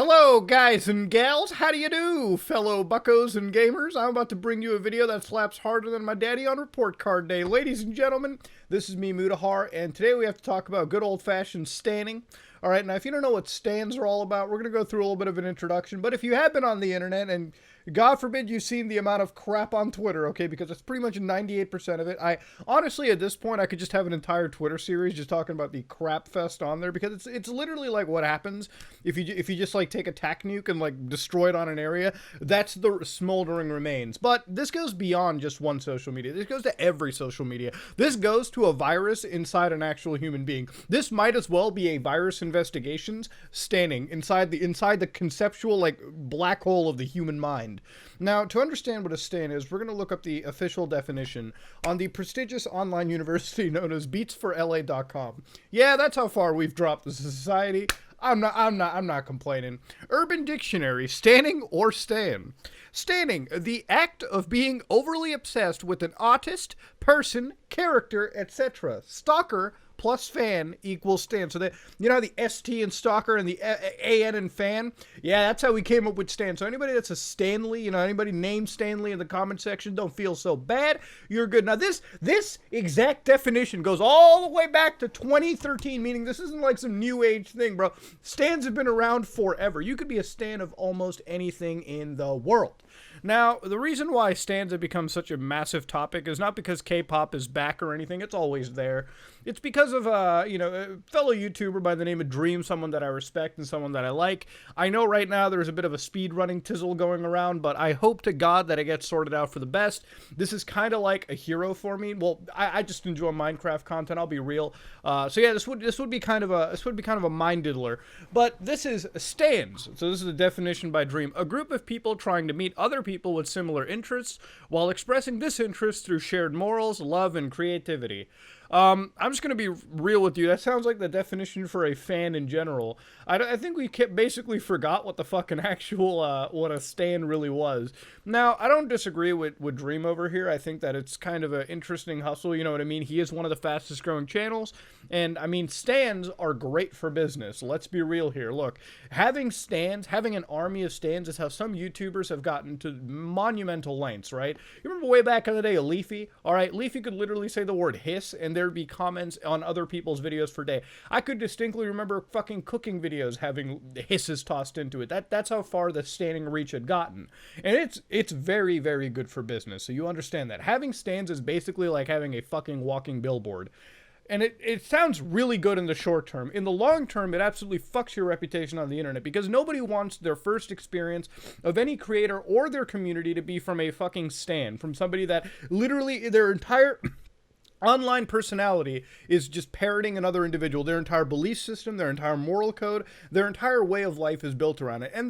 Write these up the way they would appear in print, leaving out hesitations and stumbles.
Hello guys and gals, how do you do, fellow buckos and gamers? I'm about to bring you a video that slaps harder than my daddy on report card day. Ladies and gentlemen, this is me, Mutahar, and today we have to talk about good old-fashioned standing. Alright, now if you don't know what stands are all about, we're going to go through a little bit of an introduction, but if you have been on the internet, and God forbid you've seen the amount of crap on Twitter, okay, because it's pretty much 98% of it. Honestly, at this point, I could just have an entire Twitter series just talking about the crap fest on there, because it's literally like what happens if you just like take a tac nuke and like destroy it on an area. That's the smoldering remains. But this goes beyond just one social media. This goes to every social media. This goes to a virus inside an actual human being. This might as well be a virus investigations standing inside the conceptual like black hole of the human mind. Now, to understand what a stan is, we're going to look up the official definition on the prestigious online university known as beatsforla.com. Yeah, that's how far we've dropped as a society. I'm not complaining. Urban Dictionary, standing or stan. Standing, the act of being overly obsessed with an artist, person, character, etc. Stalker plus fan equals stan. So that, you know, the ST in stalker and the AN in fan? Yeah, that's how we came up with stan. So anybody that's a Stanley, you know, anybody named Stanley in the comment section, don't feel so bad. You're good. Now this exact definition goes all the way back to 2013, meaning this isn't like some new age thing, bro. Stans have been around forever. You could be a stan of almost anything in the world. Now, the reason why stans have become such a massive topic is not because K-pop is back or anything. It's always there. It's because of, you know, a fellow YouTuber by the name of Dream, someone that I respect and someone that I like. I know right now there's a bit of a speedrunning tizzle going around, but I hope to God that it gets sorted out for the best. This is kind of like a hero for me. Well, I just enjoy Minecraft content. I'll be real. So yeah, this would be kind of a mind diddler. But this is stans. So this is a definition by Dream: a group of people trying to meet other people with similar interests while expressing this interest through shared morals, love, and creativity. I'm just going to be real with you. That sounds like the definition for a fan in general. I think we basically forgot what the fucking actual, what a stan really was. Now, I don't disagree with Dream over here. I think that it's kind of an interesting hustle, you know what I mean? He is one of the fastest growing channels, and I mean, stans are great for business. Let's be real here. Look, having stans, having an army of stans is how some YouTubers have gotten to monumental lengths, right? You remember way back in the day, Leafy? Alright, Leafy could literally say the word hiss, and there'd be comments on other people's videos for day. I could distinctly remember fucking cooking videos having hisses tossed into it. That's how far the standing reach had gotten. And it's very, very good for business, so you understand that. Having stans is basically like having a fucking walking billboard. And it sounds really good in the short term. In the long term, it absolutely fucks your reputation on the internet, because nobody wants their first experience of any creator or their community to be from a fucking stan, from somebody that literally their entire online personality is just parroting another individual. Their entire belief system, their entire moral code, their entire way of life is built around it. And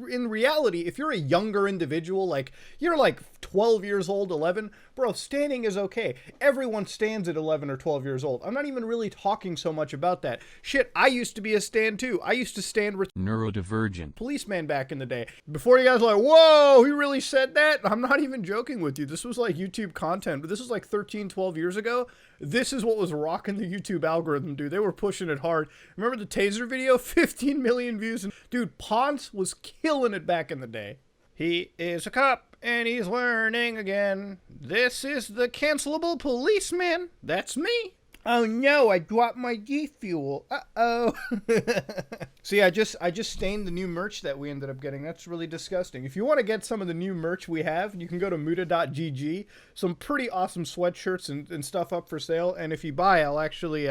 in reality, if you're a younger individual, like you're like 12 years old, 11, bro, standing is okay. Everyone stands at 11 or 12 years old. I'm not even really talking so much about that. Shit, I used to be a stan too. I used to stand with neurodivergent policeman back in the day. Before you guys are like, whoa, he really said that? I'm not even joking with you. This was like YouTube content, but this was like 13, 12 years ago. This is what was rocking the YouTube algorithm, dude. They were pushing it hard. Remember the taser video? 15 million views. And dude, Ponce was killing it back in the day. He is a cop and he's learning again. This is the cancelable policeman. That's me. Oh no, I dropped my G Fuel. Uh-oh. See, I just stained the new merch that we ended up getting. That's really disgusting. If you want to get some of the new merch we have, you can go to muta.gg. Some pretty awesome sweatshirts and stuff up for sale. And if you buy, I'll actually,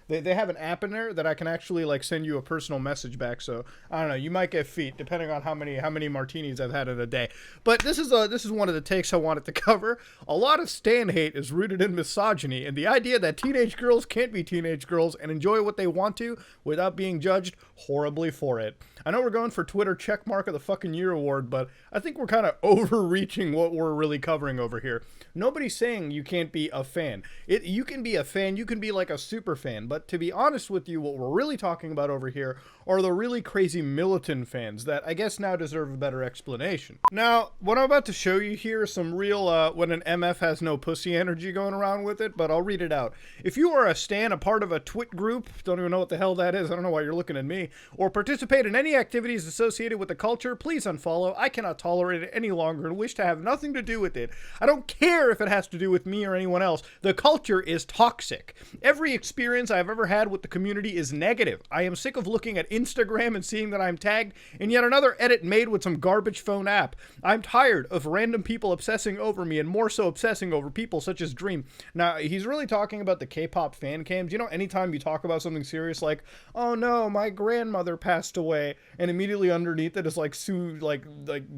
they have an app in there that I can actually like send you a personal message back. So I don't know, you might get feet depending on how many martinis I've had in a day. But this is one of the takes I wanted to cover. A lot of stan hate is rooted in misogyny and the idea that teenage girls can't be teenage girls and enjoy what they want to without being judged horribly for it. I know we're going for Twitter checkmark of the fucking year award, but I think we're kind of overreaching what we're really covering over here. Nobody's saying you can't be a fan. You can be a fan, you can be like a super fan, but But to be honest with you, what we're really talking about over here are the really crazy militant fans that I guess now deserve a better explanation. Now, what I'm about to show you here is some real, when an MF has no pussy energy going around with it, but I'll read it out. If you are a stan, a part of a twit group, don't even know what the hell that is, I don't know why you're looking at me, or participate in any activities associated with the culture, please unfollow. I cannot tolerate it any longer and wish to have nothing to do with it. I don't care if it has to do with me or anyone else. The culture is toxic. Every experience I've ever had with the community is negative. I am sick of looking at Instagram and seeing that I'm tagged in yet another edit made with some garbage phone app. I'm tired of random people obsessing over me, and more so obsessing over people such as Dream. Now, he's really talking about the K-pop fan cams. You know, anytime you talk about something serious like, oh no, my grandmother passed away, and immediately underneath it is like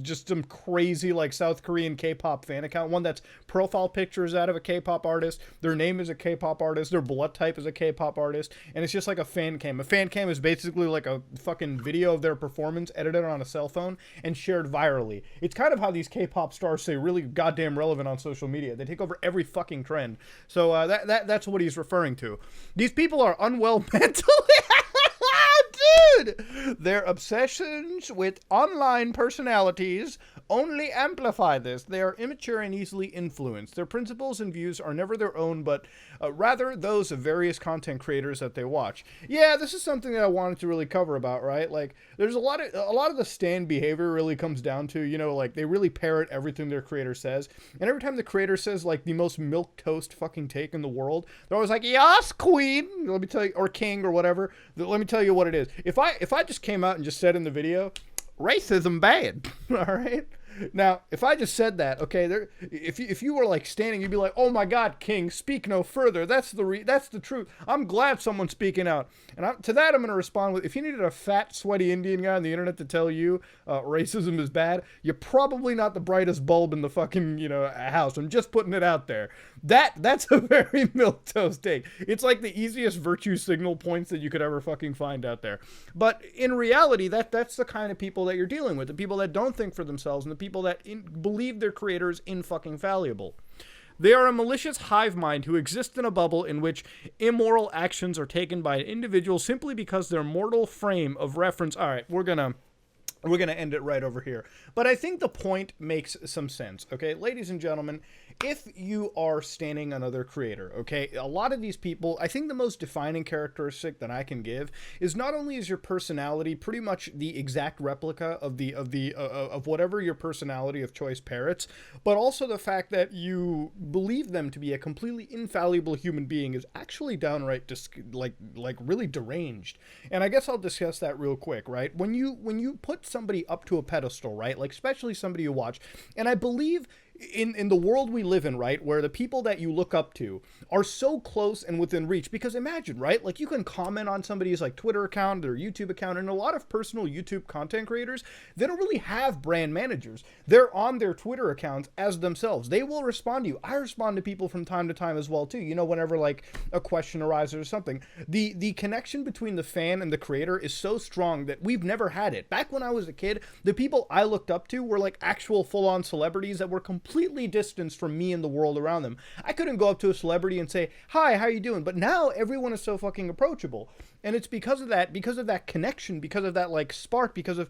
just some crazy like South Korean K-pop fan account, one that's profile pictures out of a K-pop artist, their name is a K-pop artist, their blood type is a K-pop artist, and it's just like a fan cam. A fan cam is basically like a fucking video of their performance edited on a cell phone and shared virally. It's kind of how these K-pop stars stay really goddamn relevant on social media. They take over every fucking trend. So that's what he's referring to. These people are unwell mentally. Dude, their obsessions with online personalities only amplify this. They are immature and easily influenced. Their principles and views are never their own, but rather those of various content creators that they watch. Yeah, this is something that I wanted to really cover about, right? Like, there's a lot of the stan behavior really comes down to, you know, like they really parrot everything their creator says, and every time the creator says like the most milquetoast fucking take in the world, they're always like, "Yes, queen," let me tell you, or king or whatever. Let me tell you what it is. If I just came out and just said in the video, racism bad, all right? Now, if I just said that, okay, if you were like standing, you'd be like, "Oh my God, King, speak no further." That's the truth. I'm glad someone's speaking out, and to that I'm gonna respond with: if you needed a fat, sweaty Indian guy on the internet to tell you racism is bad, you're probably not the brightest bulb in the fucking house. I'm just putting it out there. That's a very milquetoast take. It's like the easiest virtue signal points that you could ever fucking find out there. But in reality, that's the kind of people that you're dealing with. The people that don't think for themselves and the people that believe their creator is fucking fallible. They are a malicious hive mind who exist in a bubble in which immoral actions are taken by an individual simply because their mortal frame of reference. All right, we're gonna end it right over here. But I think the point makes some sense, okay? Ladies and gentlemen, if you are standing another creator, okay, a lot of these people, I think the most defining characteristic that I can give is not only is your personality pretty much the exact replica of whatever your personality of choice parrots, but also the fact that you believe them to be a completely infallible human being is actually downright like really deranged. And I guess I'll discuss that real quick, right? When you put somebody up to a pedestal, right, like especially somebody you watch, and I believe in the world we live in, right, where the people that you look up to are so close and within reach, because imagine, right, like you can comment on somebody's like Twitter account, their YouTube account, and a lot of personal YouTube content creators, they don't really have brand managers. They're on their Twitter accounts as themselves. They will respond to you. I respond to people from time to time as well too, whenever like a question arises or something. The connection between the fan and the creator is so strong that we've never had it. Back when I was a kid, the people I looked up to were like actual full-on celebrities that were completely distanced from me and the world around them. I couldn't go up to a celebrity and say, "Hi, how you doing?" But now everyone is so fucking approachable. And it's because of that connection, because of that like spark, because of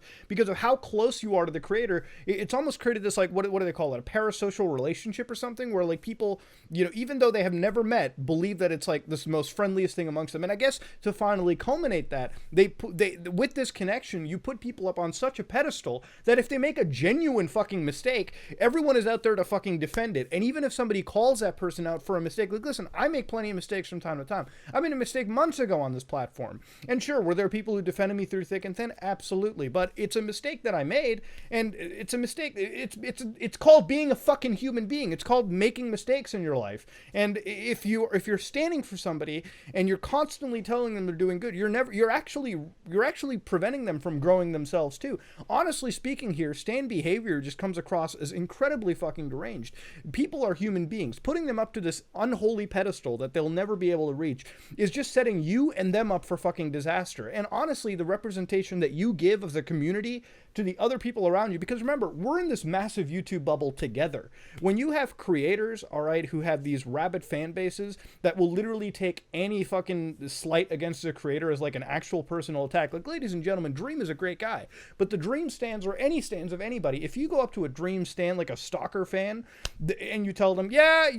how close you are to the creator. It's almost created this like, what do they call it? A parasocial relationship or something, where like people, even though they have never met, believe that it's like this most friendliest thing amongst them. And I guess to finally culminate that, they with this connection, you put people up on such a pedestal that if they make a genuine fucking mistake, everyone is out there to fucking defend it. And even if somebody calls that person out for a mistake, like, listen, I make plenty of mistakes from time to time. I made a mistake months ago on this platform. And sure, were there people who defended me through thick and thin? Absolutely. But it's a mistake that I made, and it's a mistake. It's called being a fucking human being. It's called making mistakes in your life. And if you're standing for somebody and you're constantly telling them they're doing good, you're actually preventing them from growing themselves too. Honestly speaking here, stan behavior just comes across as incredibly fucking deranged. People are human beings. Putting them up to this unholy pedestal that they'll never be able to reach is just setting you and them up for for fucking disaster. And honestly, the representation that you give as a community to the other people around you, because remember, we're in this massive YouTube bubble together. When you have creators, all right, who have these rabid fan bases that will literally take any fucking slight against a creator as like an actual personal attack. Like, ladies and gentlemen, Dream is a great guy, but the Dream stands, or any stands of anybody, if you go up to a Dream stand like a stalker fan and you tell them, yeah,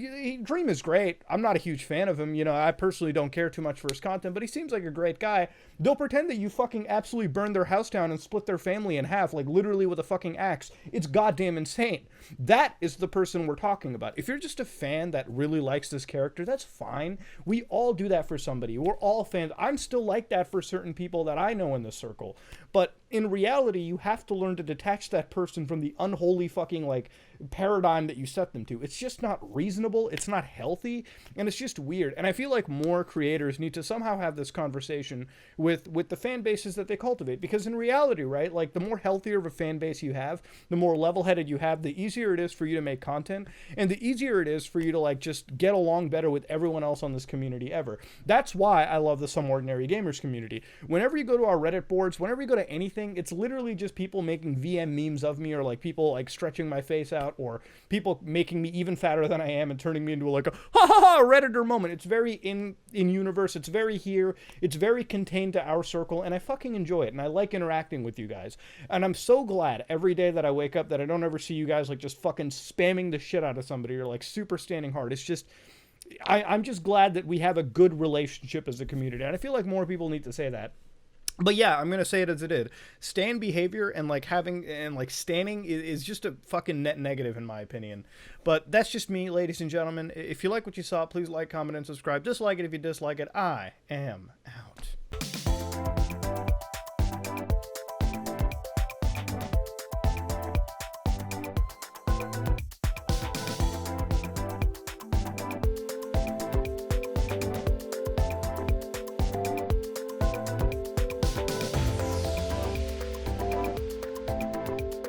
Dream is great, I'm not a huge fan of him, you know, I personally don't care too much for his content, but he seems like a great guy, they'll pretend that you fucking absolutely burned their house down and split their family in half, like literally with a fucking axe. It's goddamn insane. That is the person we're talking about. If you're just a fan that really likes this character, that's fine. We all do that for somebody. We're all fans. I'm still like that for certain people that I know in this circle. But in reality, you have to learn to detach that person from the unholy fucking like paradigm that you set them to. It's just not reasonable. It's not healthy, and it's just weird. And I feel like more creators need to somehow have this conversation with the fan bases that they cultivate, because in reality, right, like the more healthier of a fan base you have, the more level-headed you have, the easier it is for you to make content, and the easier it is for you to like just get along better with everyone else on this community ever. That's why I love the Some Ordinary Gamers community. Whenever you go to our Reddit boards, whenever you go to anything, it's literally just people making VM memes of me, or like people like stretching my face out, or people making me even fatter than I am and turning me into like a ha ha ha Redditor moment. It's very in universe. It's very here. It's very contained to our circle, and I fucking enjoy it, and I like interacting with you guys. And I'm so glad every day that I wake up that I don't ever see you guys like just fucking spamming the shit out of somebody or like super standing hard. It's just I'm just glad that we have a good relationship as a community, and I feel like more people need to say that. But yeah, I'm gonna say it as it is. Stan behavior and like having and like standing is just a fucking net negative in my opinion. But that's just me, ladies and gentlemen. If you like what you saw, please like, comment, and subscribe. Dislike it if you dislike it. I am out.